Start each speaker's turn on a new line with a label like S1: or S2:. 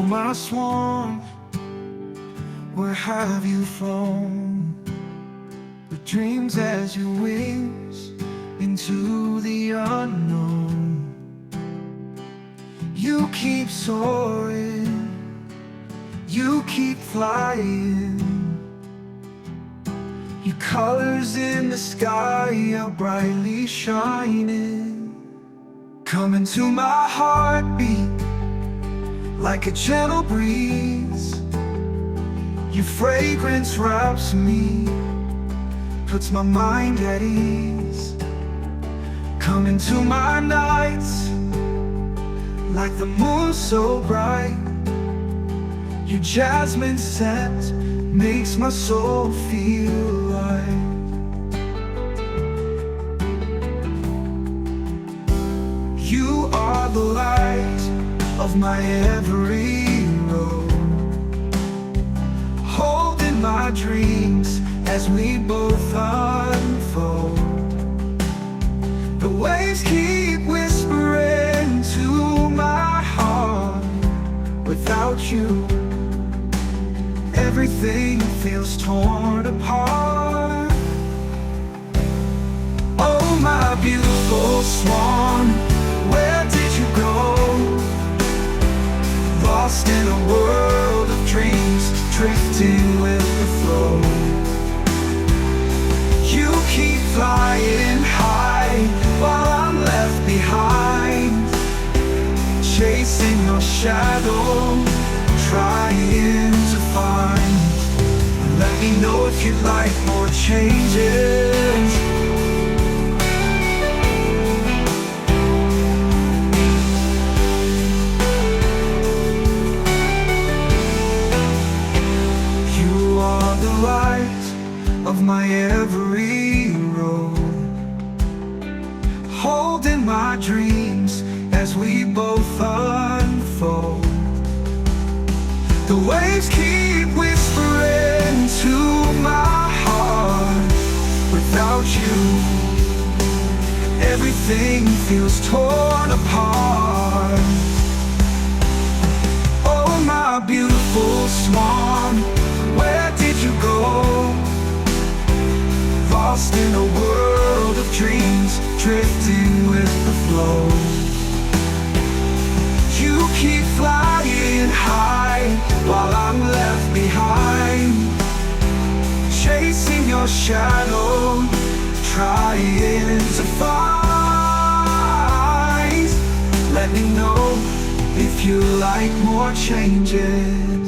S1: my swan, where have you flown? With dreams as your wings into the unknown. You keep soaring, you keep flying. Your colors in the sky are brightly shining. Come into my heartbeat like a gentle breeze. Your fragrance wraps me, puts my mind at ease. Come into my nights like the moon so bright. Your jasmine scent makes my soul feel light. You are the light of my every road, holding my dreams as we both unfold. The waves keep whispering to my heart. Without you, everything feels torn apart. Oh, my beautiful swan, where did you go? Lost in a world of dreams, drifting with the flow. You keep flying high while I'm left behind, chasing your shadow, trying to find. Let me know if you'd like more changes. You are the light of my every road, holding my dreams as we both unfold. The waves keep whispering to my heart. Without you, everything feels torn apart. Oh, my beautiful swan, where did you go? Lost in a world of dreams, drifting with the flow. You keep flying high while I'm left behind, chasing your shadow, trying to find. Let me know if you like more changes.